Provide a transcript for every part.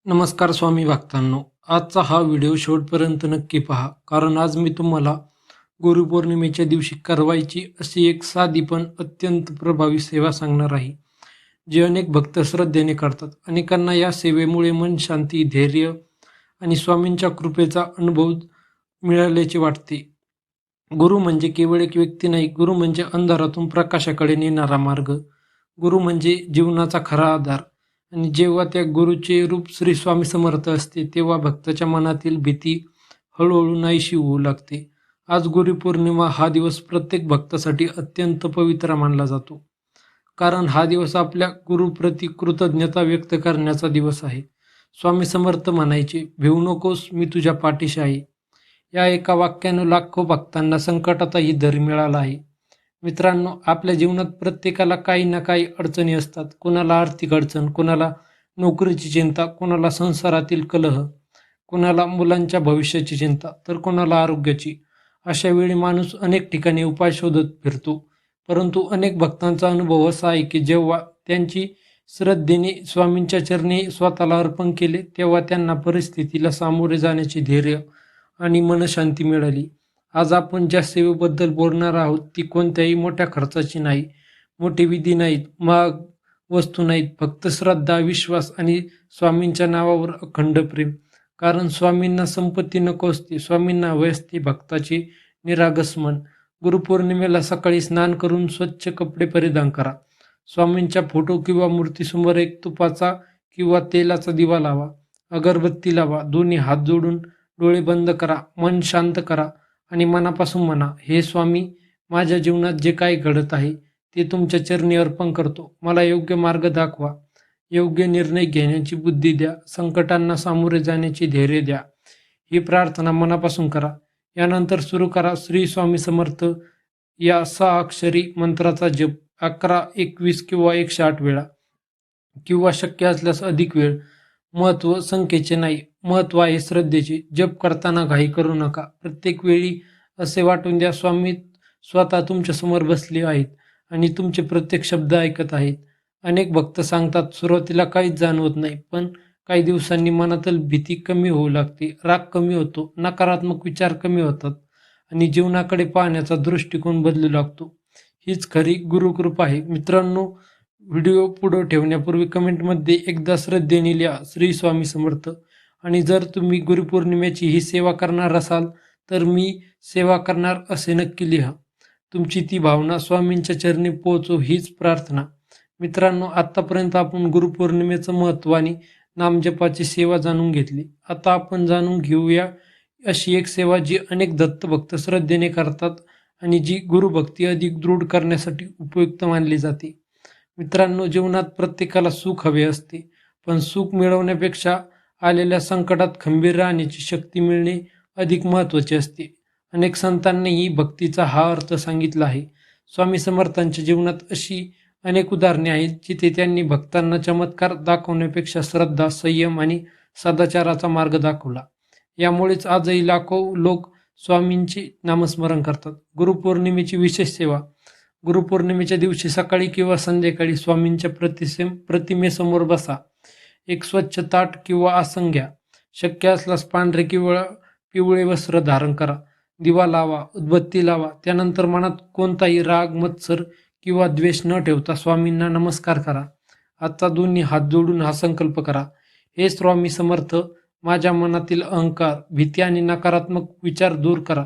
नमस्कार स्वामी भक्तांनो. आजचा हा व्हिडिओ शेवटपर्यंत नक्की पहा, कारण आज मी तुम्हाला गुरुपौर्णिमेच्या दिवशी करायची अशी एक साधी पण अत्यंत प्रभावी सेवा सांगणार आहे, जी अनेक भक्त श्रद्धेने करतात. अनेकांना या सेवेमुळे मन शांती, धैर्य आणि स्वामींच्या कृपेचा अनुभव मिळाल्याचे वाटते. गुरु म्हणजे केवळ एक व्यक्ती नाही, गुरु म्हणजे अंधारातून प्रकाशाकडे नेणारा मार्ग. गुरु म्हणजे जीवनाचा खरा आधार. आणि जेव्हा त्या गुरुचे रूप श्री स्वामी समर्थ असते, तेव्हा भक्ताच्या मनातील भीती हळूहळू नाहीशी होऊ लागते. आज गुरुपौर्णिमा हा दिवस प्रत्येक भक्तासाठी अत्यंत पवित्र मानला जातो, कारण हा दिवस आपल्या गुरुप्रती कृतज्ञता व्यक्त करण्याचा दिवस आहे. स्वामी समर्थ म्हणायचे, "भिवू नकोस, मी तुझ्या पाठीशी आहे." या एका वाक्यानं लाखो भक्तांना संकटातही धैर्य मिळाला आहे. मित्रांनो, आपल्या जीवनात प्रत्येकाला काही ना काही अडचणी असतात. कोणाला आर्थिक अडचण, कोणाला नोकरीची चिंता, कोणाला संसारातील कलह, कोणाला मुलांच्या भविष्याची चिंता, तर कोणाला आरोग्याची. अशा वेळी माणूस अनेक ठिकाणी उपाय शोधत फिरतो. परंतु अनेक भक्तांचा अनुभव असा आहे की जेव्हा त्यांची श्रद्धेने स्वामींच्या चरणी स्वतःला अर्पण केले, तेव्हा त्यांना परिस्थितीला सामोरे जाण्याचे धैर्य आणि मनशांती मिळाली. आज आपण ज्या सेवेबद्दल बोलणार आहोत, ती कोणत्याही मोठ्या खर्चाची नाही, मोठी विधी नाहीत, महाग वस्तू नाहीत, फक्त श्रद्धा, विश्वास आणि स्वामींच्या नावावर अखंड प्रेम. कारण स्वामींना संपत्ती नको असते, स्वामींना हवे असते भक्ताचे निरागस मन. गुरुपौर्णिमेला सकाळी स्नान करून स्वच्छ कपडे परिधान करा. स्वामींच्या फोटो किंवा मूर्तीसमोर एक तुपाचा किंवा तेलाचा दिवा लावा. अगरबत्ती लावा. दोन्ही हात जोडून डोळे बंद करा. मन शांत करा आणि मनापासून म्हणा, "हे स्वामी, माझ्या जीवनात जे काही घडत आहे ते तुमच्या चरणी अर्पण करतो. मला योग्य मार्ग दाखवा, योग्य निर्णय घेण्याची बुद्धी द्या, संकटांना सामोरे जाण्याचे धैर्य द्या." ही प्रार्थना मनापासून करा. यानंतर सुरू करा श्री स्वामी समर्थ या 6 अक्षरी मंत्राचा जप 11, 21 किंवा 108 वेळा, किंवा शक्य असल्यास अधिक वेळ. महत्त्व संख्येचे नाही, महत्त्व आहे श्रद्धेचे. जप करताना घाई करू नका. प्रत्येक वेळी असे वाटून द्या, स्वामी स्वतः तुमच्यासमोर बसले आहेत आणि तुमचे प्रत्येक शब्द ऐकत आहेत. अनेक भक्त सांगतात, सुरुवातीला काहीच जाणवत नाही, पण काही दिवसांनी मनातील भीती कमी होऊ लागते, राग कमी होतो, नकारात्मक विचार कमी होतात आणि जीवनाकडे पाहण्याचा दृष्टिकोन बदलू लागतो. हीच खरी गुरुकृपा आहे. मित्रांनो, व्हिडिओ पुढे ठेवण्यापूर्वी कमेंटमध्ये एकदा श्रद्धेने लिहा, श्री स्वामी समर्थ. आणि जर तुम्ही गुरुपौर्णिमेची ही सेवा करणार असाल, तर मी सेवा करणार असे नक्की लिहा. तुमची ती भावना स्वामींच्या चरणी पोहोचो, हीच प्रार्थना. मित्रांनो, आतापर्यंत आपण गुरुपौर्णिमेचं महत्त्व आणि नामजपाची सेवा जाणून घेतली. आता आपण जाणून घेऊया अशी एक सेवा जी अनेक दत्तभक्त श्रद्धेने करतात आणि जी गुरुभक्ती अधिक दृढ करण्यासाठी उपयुक्त मानली जाते. मित्रांनो, जीवनात प्रत्येकाला सुख हवे असते, पण सुख मिळवण्यापेक्षा आलेल्या संकटात खंबीर राहण्याची शक्ती मिळणे अधिक महत्त्वाचे असते. अनेक संतांनीही भक्तीचा हा अर्थ सांगितला आहे. स्वामी समर्थांच्या जीवनात अशी अनेक उदाहरणे आहेत जिथे त्यांनी भक्तांना चमत्कार दाखवण्यापेक्षा श्रद्धा, संयम आणि सदाचाराचा मार्ग दाखवला. यामुळेच आजही लाखो लोक स्वामींचे नामस्मरण करतात. गुरुपौर्णिमेची विशेष सेवा. गुरुपौर्णिमेच्या दिवशी सकाळी किंवा संध्याकाळी स्वामींच्या प्रतिमेसमोर बसा. एक स्वच्छ ताट किंवा आसन घ्या. शक्य असल्यास पांढरे किंवा पिवळे वस्त्र धारण करा. दिवा लावा, उदबत्ती लावा. त्यानंतर मनात कोणताही राग, मत्सर किंवा द्वेष न ठेवता स्वामींना नमस्कार करा. आता दोन्ही हात जोडून हा संकल्प करा, "हे स्वामी समर्थ, माझ्या मनातील अहंकार, भीती आणि नकारात्मक विचार दूर करा.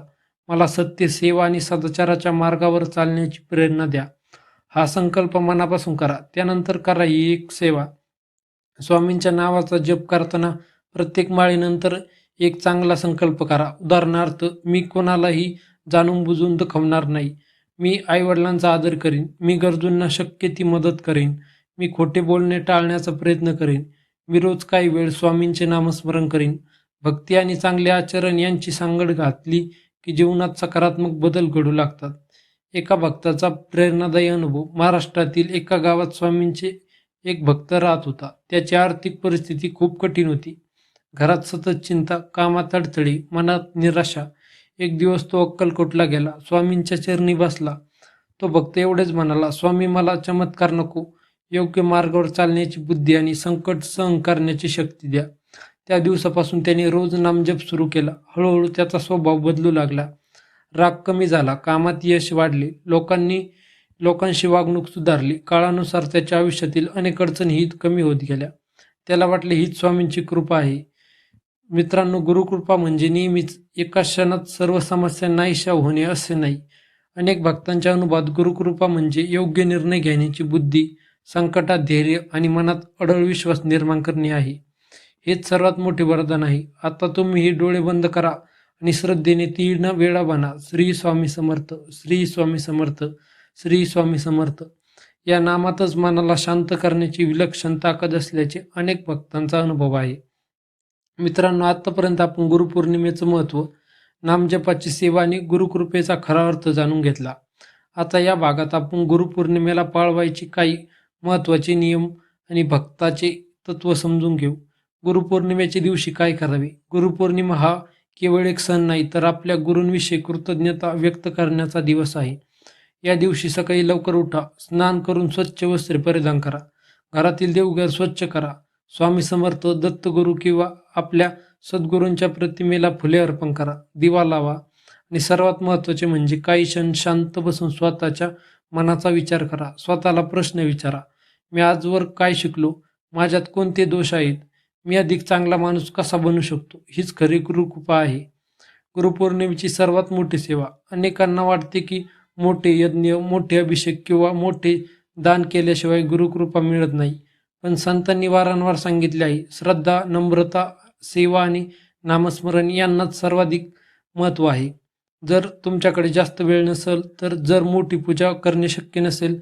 मला सत्य, सेवा आणि सदाचाराच्या मार्गावर चालण्याची प्रेरणा द्या." हा संकल्प मनापासून करा. त्यानंतर करा ही एक सेवा. स्वामींच्या नावाचा जप करताना प्रत्येक माळेनंतर एक चांगला संकल्प करा. उदाहरणार्थ, "मी कोणालाही जाणून बुजून दुखवणार नाही. मी आईवडिलांचा आदर करीन. मी गरजूंना शक्य ती मदत करेन. मी खोटे बोलणे टाळण्याचा प्रयत्न करेन. मी रोज काही वेळ स्वामींचे नामस्मरण करीन." भक्ती आणि चांगले आचरण यांची सांगड घातली की जीवनात सकारात्मक बदल घडू लागतात. एका भक्ताचा प्रेरणादायी अनुभव. महाराष्ट्रातील एका गावात स्वामींचे एक भक्त राहत होता. त्याची आर्थिक परिस्थिती खूप कठीण होती. घरात सतत चिंता, कामात अडथळे, मनात निराशा. एक दिवस तो अक्कलकोटला गेला. स्वामींच्या चरणी बसला. तो भक्त एवढेच म्हणाला, "स्वामी, मला चमत्कार नको, योग्य मार्गावर चालण्याची बुद्धी आणि संकट सहन करण्याची शक्ती द्या." त्या दिवसापासून त्याने रोज नामजप सुरू केला. हळूहळू त्याचा स्वभाव बदलू लागला. राग कमी झाला, कामात यश वाढले, लोकांशी वागणूक सुधारली. काळानुसार त्याच्या आयुष्यातील अनेक अडचणीही कमी होत गेल्या. त्याला वाटले हीच स्वामींची कृपा आहे. मित्रांनो, गुरुकृपा म्हणजे नेहमीच एका क्षणात सर्व समस्या नाहीशा होणे असे नाही. अनेक भक्तांच्या अनुभवात गुरुकृपा म्हणजे योग्य निर्णय घेण्याची बुद्धी, संकटात धैर्य आणि मनात अढळ विश्वास निर्माण करणे आहे. हेच सर्वात मोठे वरदान आहे. आता तुम्ही हे डोळे बंद करा आणि श्रद्धेने 3 वेळा म्हणा, श्री स्वामी समर्थ, श्री स्वामी समर्थ, श्री स्वामी समर्थ. या नामातच मनाला शांत करण्याची विलक्षण ताकद असल्याचे अनेक भक्तांचा अनुभव आहे. मित्रांनो, आतापर्यंत आपण गुरुपौर्णिमेचं महत्त्व, नामजपाची सेवा आणि गुरुकृपेचा खरा अर्थ जाणून घेतला. आता या भागात आपण गुरुपौर्णिमेला पाळवायची काही महत्त्वाचे नियम आणि भक्ताचे तत्व समजून घेऊ. गुरुपौर्णिमेच्या दिवशी काय करावे? गुरुपौर्णिमा हा केवळ एक सण नाही, तर आपल्या गुरूंविषयी कृतज्ञता व्यक्त करण्याचा दिवस आहे. या दिवशी सकाळी लवकर उठा, स्नान करून स्वच्छ वस्त्रे परिधान करा, घरातील देवघर स्वच्छ करा, स्वामी समर्थ, दत्तगुरू किंवा आपल्या सद्गुरूंच्या प्रतिमेला फुले अर्पण करा, दिवा लावा आणि सर्वात महत्त्वाचे म्हणजे काही क्षण शांत बसून स्वतःच्या मनाचा विचार करा. स्वतःला प्रश्न विचारा, मी आजवर काय शिकलो? माझ्यात कोणते दोष आहेत? मी अधिक चांगला माणूस कसा बनू शकतो? हीच खरी गुरुकृपा आहे. गुरुपौर्णिमेची सर्वात मोठी सेवा. अनेकांना वाटते की मोठे यज्ञ, मोठे अभिषेक किंवा मोठे दान केल्याशिवाय गुरुकृपा मिळत नाही. पण संतांनी वारंवार सांगितले आहे, श्रद्धा, नम्रता, सेवा आणि नामस्मरण यांनाच सर्वाधिक महत्त्व आहे. जर तुमच्याकडे जास्त वेळ नसेल, जर मोठी पूजा करणे शक्य नसेल,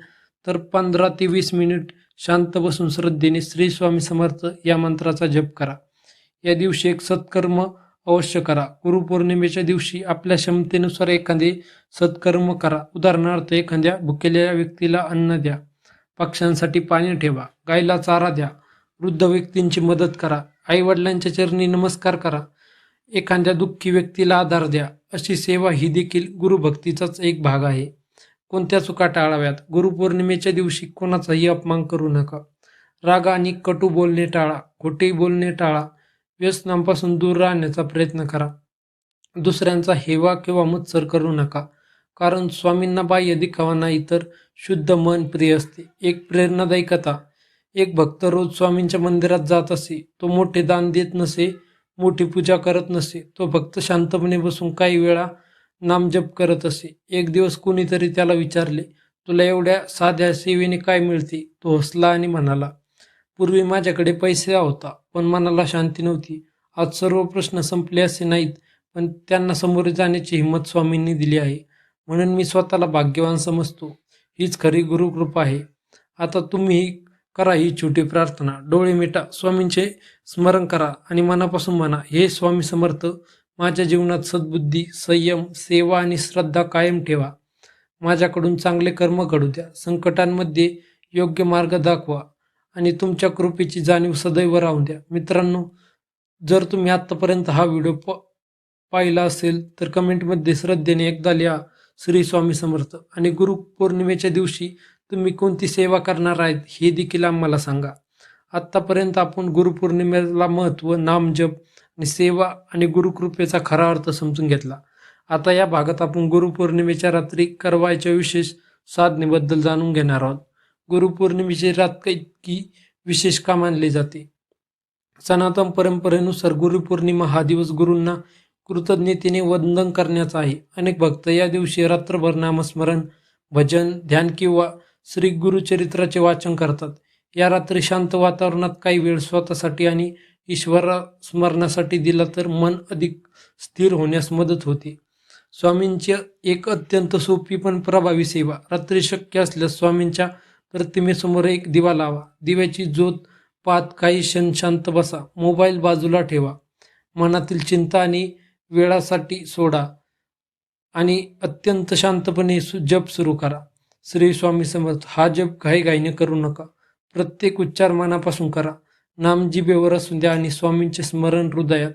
तर 15 ते 20 मिनिट शांत बसून श्रद्धेने श्री स्वामी समर्थ या मंत्राचा जप करा. या दिवशी एक सत्कर्म अवश्य करा. गुरुपौर्णिमेच्या दिवशी आपल्या क्षमतेनुसार एखादे सत्कर्म करा. उदाहरणार्थ, एखाद्या भुकेलेल्या व्यक्तीला अन्न द्या, पक्ष्यांसाठी पाणी ठेवा, गायला चारा द्या, वृद्ध व्यक्तींची मदत करा, आईवडिलांच्या चरणी नमस्कार करा, एखाद्या दुःखी व्यक्तीला आधार द्या. अशी सेवा ही देखील गुरुभक्तीचाच एक भाग आहे. कोणत्या चुका टाळाव्यात? गुरुपौर्णिमेच्या दिवशी कोणाचाही अपमान करू नका. राग आणि कटू बोलणे टाळा, खोटे बोलणे टाळा, व्यसनांपासून दूर राहण्याचा प्रयत्न करा. दुसऱ्यांचा हेवा किंवा मत्सर करू नका, कारण स्वामींना बाह्य दिखावा नाही, तर शुद्ध मन प्रिय असते. एक प्रेरणादायी कथा. एक भक्त रोज स्वामींच्या मंदिरात जात असे. तो मोठे दान देत नसे, मोठी पूजा करत नसे. तो फक्त शांतपणे बसून काही वेळा नामजप करत असे. एक दिवस कोणीतरी त्याला विचारले, तुला एवढ्या साध्या सेवेने काय मिळते? तो हसला आणि म्हणाला, पूर्वी माझ्याकडे पैसा होता, पण मनाला शांती नव्हती. आज सर्व प्रश्न संपले असे नाहीत, पण त्यांना सामोरे जाण्याची हिंमत स्वामींनी दिली आहे. म्हणून मी स्वतःला भाग्यवान समजतो. हीच खरी गुरुकृपा आहे. आता तुम्ही करा ही छोटी प्रार्थना. डोळे मिटा, स्वामींचे स्मरण करा आणि मनापासून म्हणा, हे स्वामी समर्थ, माझ्या जीवनात सद्बुद्धी, संयम, सेवा आणि श्रद्धा कायम ठेवा. माझ्याकडून चांगले कर्म घडू द्या. संकटांमध्ये योग्य मार्ग दाखवा आणि तुमच्या कृपेची जाणीव सदैव राहून द्या. मित्रांनो, जर तुम्ही आत्तापर्यंत हा व्हिडिओ पाहिला असेल, तर कमेंटमध्ये श्रद्धेने एकदा लिहा, श्री स्वामी समर्थ. आणि गुरुपौर्णिमेच्या दिवशी तुम्ही कोणती सेवा करणार आहेत हे देखील आम्हाला सांगा. आत्तापर्यंत आपण गुरुपौर्णिमेला महत्त्व, नामजप आणि सेवा आणि गुरुकृपेचा खरा अर्थ समजून घेतला. आता या भागात आपण गुरुपौर्णिमेच्या रात्री करवायच्या विशेष साधनेबद्दल जाणून घेणार आहोत. गुरुपौर्णिमेची रात इतकी विशेष का मानली जाते? सनातन परंपरेनुसार गुरुपौर्णिमा हा दिवस गुरूंना कृतज्ञतेने वंदन करण्याचा आहे. अनेक भक्त या दिवशी रात्रभर नामस्मरण, भजन, ध्यान किंवा श्री गुरुचरित्राचे वाचन करतात. या रात्री शांत वातावरणात काही वेळ स्वतःसाठी आणि ईश्वर स्मरणासाठी दिला तर मन अधिक स्थिर होण्यास मदत होते. स्वामींची एक अत्यंत सोपी पण प्रभावी सेवा. रात्री शक्य असल्यास स्वामींच्या प्रतिमेसमोर एक दिवा लावा. दिव्याची ज्योत पाहत काही क्षण शांत बसा. मोबाईल बाजूला ठेवा. मनातील चिंता आणि वेळासाठी सोडा आणि अत्यंत शांतपणे जप सुरू करा. श्री स्वामी समर्थ हा जप घाईघाईने करू नका. प्रत्येक उच्चार मनापासून करा. नाम जिभेवर असू द्या आणि स्वामींचे स्मरण हृदयात.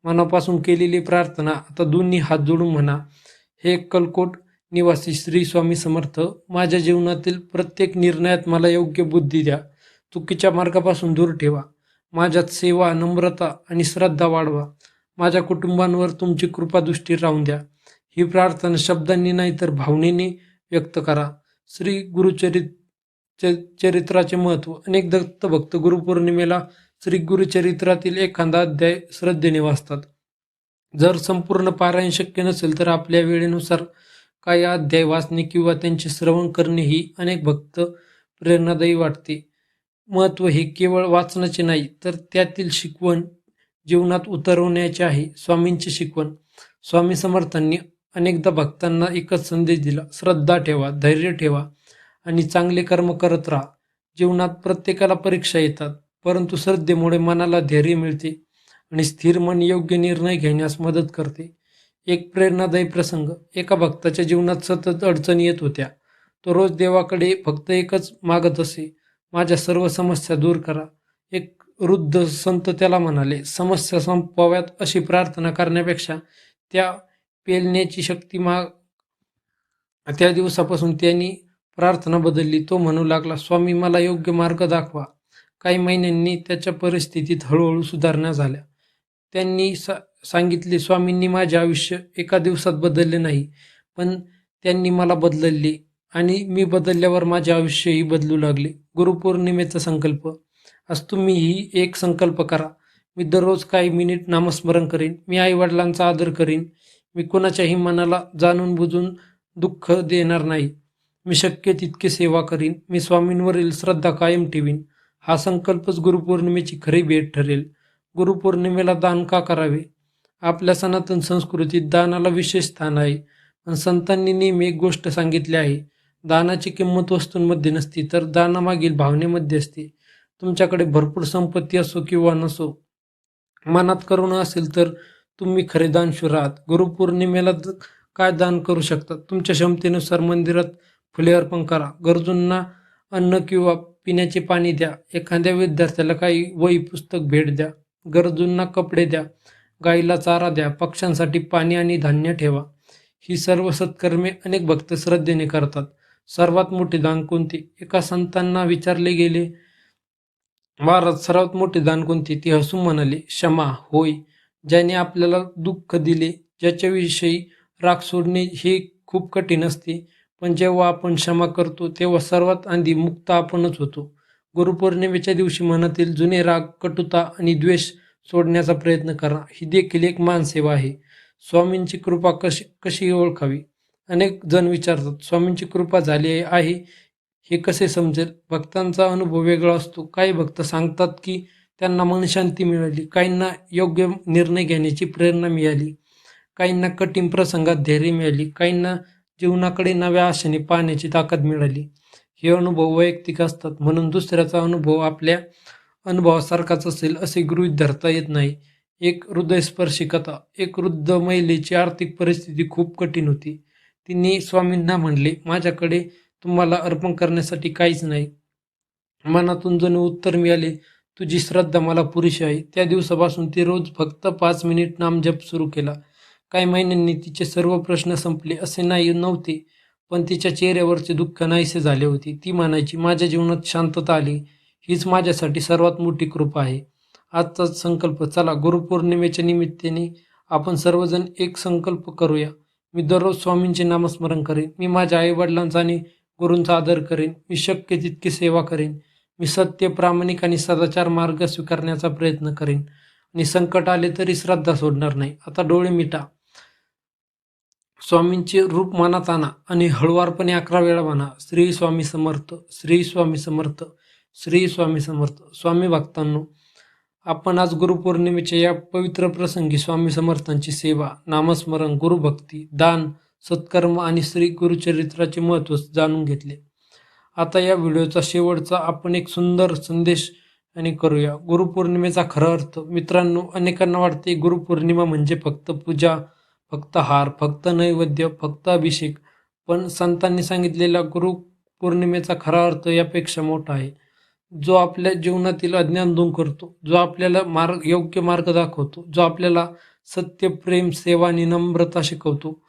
मनापासून केलेली प्रार्थना आता दोन्ही हात जोडून म्हणा, हे कलकोट निवासी श्री स्वामी समर्थ, माझ्या जीवनातील प्रत्येक निर्णयात मला योग्य बुद्धी द्या. चुकीच्या मार्गापासून दूर ठेवा. माझ्यात सेवा, नम्रता आणि श्रद्धा वाढवा. माझ्या कुटुंबांवर तुमची कृपादृष्टी राहून द्या. ही प्रार्थना शब्दांनी नाही तर भावनेने व्यक्त करा. श्री चरित्राचे महत्त्व. अनेक दत्तभक्त गुरुपौर्णिमेला श्री गुरुचरित्रातील एखादा अध्याय श्रद्धेने वाचतात. जर संपूर्ण पारायण शक्य नसेल तर आपल्या वेळेनुसार काही अध्याय वाचणे किंवा त्यांचे श्रवण करणे ही अनेक भक्त प्रेरणादायी वाटते. महत्त्व हे केवळ वाचनाचे नाही तर त्यातील शिकवण जीवनात उतरवण्याचे आहे. स्वामींची शिकवण. स्वामी समर्थांनी अनेकदा भक्तांना एकच संदेश दिला, श्रद्धा ठेवा, धैर्य ठेवा आणि चांगले कर्म करत राहा. जीवनात प्रत्येकाला परीक्षा येतात, परंतु श्रद्धेमुळे मनाला धैर्य मिळते आणि स्थिर मन योग्य निर्णय घेण्यास मदत करते. एक प्रेरणादायी प्रसंग. एका भक्ताच्या जीवनात सतत अडचणी येत होत्या. तो रोज देवाकडे फक्त एकच मागत असे, माझ्या सर्व समस्या दूर करा. एक वृद्ध संत त्याला म्हणाले, समस्या संपवाव्यात अशी प्रार्थना करण्यापेक्षा त्या पेलण्याची शक्ती माग. त्या दिवसापासून त्यांनी प्रार्थना बदलली. तो म्हणू लागला, स्वामी मला योग्य मार्ग दाखवा. काही महिन्यांनी त्याच्या परिस्थितीत हळूहळू सुधारणा झाल्या. त्यांनी सांगितले, स्वामींनी माझे आयुष्य एका दिवसात बदलले नाही, पण त्यांनी मला बदलले आणि मी बदलल्यावर माझे आयुष्यही बदलू लागले. गुरुपौर्णिमेचा संकल्प. आज तुम्हीही एक संकल्प करा. मी दररोज काही मिनिट नामस्मरण करीन. मी आईवडिलांचा आदर करीन. मी कोणाच्याही मनाला जाणून बुजून दुःख देणार नाही. मी शक्य तितके सेवा करीन. मी स्वामींवरील श्रद्धा कायम ठेवीन. हा संकल्पच गुरुपौर्णिमेची खरी भेट ठरेल. गुरुपौर्णिमेला दान का करावे? आपल्या सनातन संस्कृतीत दानाला विशेष स्थान आहे. पण संतांनी नेहमी एक गोष्ट सांगितली आहे, दानाची किंमत वस्तूंमध्ये नसती तर दानामागील भावनेमध्ये असते. तुमच्याकडे भरपूर संपत्ती असो किंवा नसो, मनात करुणा असेल तर तुम्ही खरे दानशूर आहात. गुरुपौर्णिमेला काय दान करू शकता? तुमच्या क्षमतेनुसार मंदिरात फुले अर्पण करा. गरजूंना अन्न किंवा पिण्याचे पाणी द्या. एखाद्या विद्यार्थ्याला काही वही पुस्तक भेट द्या. गरजूंना कपडे द्या. गाईला चारा द्या. पक्ष्यांसाठी पाणी आणि धान्य ठेवा. ही सर्व सत्कर्मे अनेक भक्त श्रद्धेने करतात. सर्वात मोठे दान कोणते? एका संतांना विचारले गेले, महाराज सर्वात मोठे दान कोणते? ते हसून म्हणाले, क्षमा. होय, ज्याने आपल्याला दुःख दिले, ज्याच्याविषयी राग सोडणे हे खूप कठीण असते, पण जेव्हा आपण क्षमा करतो तेव्हा सर्वात आधी मुक्त आपणच होतो. गुरुपौर्णिमेच्या दिवशी मनातील जुने राग, कटुता आणि द्वेष सोडण्याचा प्रयत्न करा. ही देखील एक मानसेवा आहे. स्वामींची कृपा कशी कशी ओळखावी? अनेक जण विचारतात, स्वामींची कृपा झाली आहे हे कसे समजेल? भक्तांचा अनुभव वेगळा असतो. काही भक्त सांगतात की त्यांना मनशांती मिळाली, काहींना योग्य निर्णय घेण्याची प्रेरणा मिळाली, काहींना कठीण प्रसंगात धैर्य मिळाली, काहींना जीवनाकडे नव्या आशेने पाहण्याची ताकद मिळाली. हे अनुभव वैयक्तिक असतात, म्हणून दुसऱ्याचा अनुभव आपल्या अनुभवासारखाच असेल असे गृहीत धरता येत नाही. एक हृदयस्पर्शी कथा. एक वृद्ध महिलेची आर्थिक परिस्थिती खूप कठीण होती. तिने स्वामींना म्हणले, माझ्याकडे तुम्हाला अर्पण करण्यासाठी काहीच नाही. मनातून जणू उत्तर मिळाले, तुझी श्रद्धा मला पुरेशी आहे. त्या दिवसापासून ती रोज फक्त 5 मिनिट नामजप सुरू केला. काही महिन्यांनी तिचे सर्व प्रश्न संपले असे नाही नव्हते, पण तिच्या चेहऱ्यावरचे दुःख नाहीसे झाले होते. ती म्हणायची, माझ्या जीवनात शांतता आली. हीच माझ्यासाठी सर्वात मोठी कृपा आहे. आजचाच संकल्प. चला, गुरुपौर्णिमेच्या निमित्ताने आपण सर्वजण एक संकल्प करूया. मी दररोज स्वामींचे नामस्मरण करेन. मी माझ्या आईवडिलांचा आणि गुरूंचा आदर करेन. मी शक्य तितकी सेवा करेन. मी सत्य, प्रामाणिक आणि सदाचार मार्ग स्वीकारण्याचा प्रयत्न करेन आणि संकट आले तरी श्रद्धा सोडणार नाही. आता डोळे मिटा. स्वामींचे रूप मनात आणा आणि हळुवारपणे 11 वेळा म्हणा, श्री स्वामी समर्थ, श्री स्वामी समर्थ, श्री स्वामी समर्थ. स्वामी भक्तांनो, आपण आज गुरुपौर्णिमेच्या या पवित्र प्रसंगी स्वामी समर्थांची सेवा, नामस्मरण, गुरुभक्ती, दान, सत्कर्म आणि श्री गुरुचरित्राचे महत्त्व जाणून घेतले. आता या व्हिडिओचा शेवटचा आपण एक सुंदर संदेश आणि करूया. गुरुपौर्णिमेचा खरा अर्थ. मित्रांनो, अनेकांना वाटते गुरुपौर्णिमा म्हणजे फक्त पूजा, फक्त हार, फक्त नैवेद्य, फक्त अभिषेक. पण संतांनी सांगितलेला गुरुपौर्णिमेचा खरा अर्थ यापेक्षा मोठा आहे. जो आपल्या जीवनातील अज्ञान दूर करतो, जो आपल्याला योग्य मार्ग दाखवतो, जो आपल्याला सत्य, प्रेम, सेवा आणि नम्रता शिकवतो,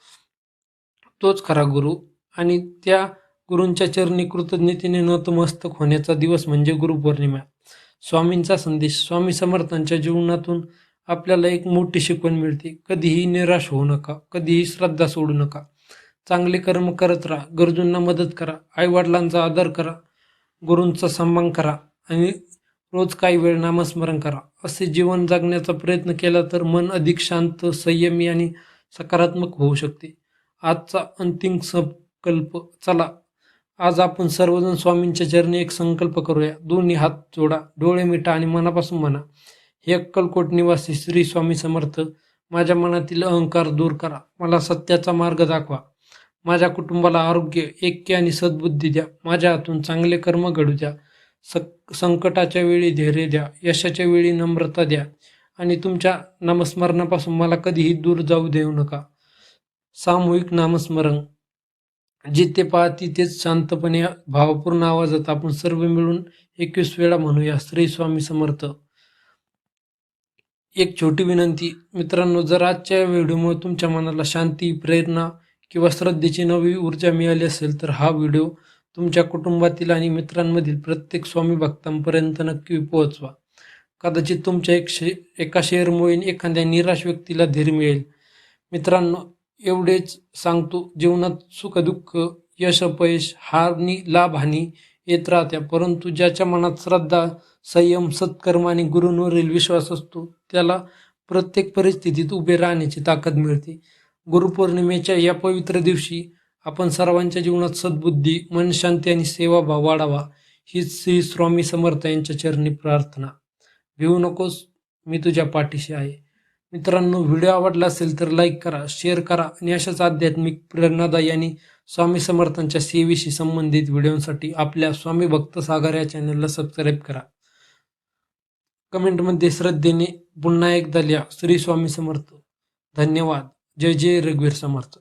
तोच खरा गुरु. आणि त्या गुरूंच्या चरणी कृतज्ञतेने नतमस्तक होण्याचा दिवस म्हणजे गुरुपौर्णिमा. स्वामींचा संदेश. स्वामी समर्थांच्या जीवनातून आपल्याला एक मोठी शिकवण मिळते. कधीही निराश होऊ नका, कधीही श्रद्धा सोडू नका. चांगले कर्म करत राहा, गरजूंना मदत करा, आईवडिलांचा आदर करा, गुरूंचा सन्मान करा आणि रोज काही वेळ नामस्मरण करा. असे जीवन जगण्याचा प्रयत्न केला तर मन अधिक शांत, संयमी आणि सकारात्मक होऊ शकते. आजचा अंतिम संकल्प. चला, आज आपण सर्वजण स्वामींच्या चरणी एक संकल्प करूया. दोन्ही हात जोडा, डोळे मिटा आणि मनापासून म्हणा, हे अक्कलकोट निवासी श्री स्वामी समर्थ, माझ्या मनातील अहंकार दूर करा, मला सत्याचा मार्ग दाखवा, माझ्या कुटुंबाला आरोग्य, ऐक्य आणि सद्बुद्धी द्या, माझ्या हातून चांगले कर्म घडू द्या, संकटाच्या वेळी धैर्य द्या, यशाच्या वेळी नम्रता द्या आणि तुमच्या नामस्मरणापासून मला कधीही दूर जाऊ देऊ नका. सामूहिक नामस्मरण. जिथे पहा तिथेच शांतपणे भावपूर्ण आवाजात आपण सर्व मिळून 21 वेळा म्हणूया, श्री स्वामी समर्थ. एक छोटी विनंती मित्रांनो, जर आजच्या व्हिडिओमुळे तुमच्या मनाला शांती, प्रेरणा किंवा श्रद्धेची नवी ऊर्जा मिळाली असेल तर हा व्हिडिओ तुमच्या कुटुंबातील आणि मित्रांमधील प्रत्येक स्वामी भक्तांपर्यंत नक्की पोहोचवा. कदाचित तुमच्या एका शेअरमुळे एखाद्या निराश व्यक्तीला धीर मिळेल. मित्रांनो, एवढेच सांगतो, जीवनात सुखदुःख, यश अपयश, हानी लाभ हानी येत राहत्या, परंतु ज्याच्या मनात श्रद्धा, संयम, सत्कर्म आणि गुरूंवरील विश्वास असतो त्याला प्रत्येक परिस्थितीत उभे राहण्याची ताकद मिळते. गुरुपौर्णिमेच्या या पवित्र दिवशी आपण सर्वांच्या जीवनात सद्बुद्धी, मनशांती आणि सेवाभाव वाढावा, हीच श्री स्वामी समर्थ यांच्या चरणी प्रार्थना. भिवू नकोस, मी तुझ्या पाठीशी आहे. मित्रांनो, व्हिडिओ आवडला असेल तर लाईक करा, शेअर करा आणि अशाच आध्यात्मिक, प्रेरणादायी आणि स्वामी समर्थांच्या सेवेशी संबंधित व्हिडिओसाठी आपल्या स्वामी भक्त सागर या चॅनलला सबस्क्राईब करा. कमेंटमध्ये श्रद्धेने पुन्हा एकदा लिहा, श्री स्वामी समर्थ. धन्यवाद. जय जय रघुवीर समर्थ.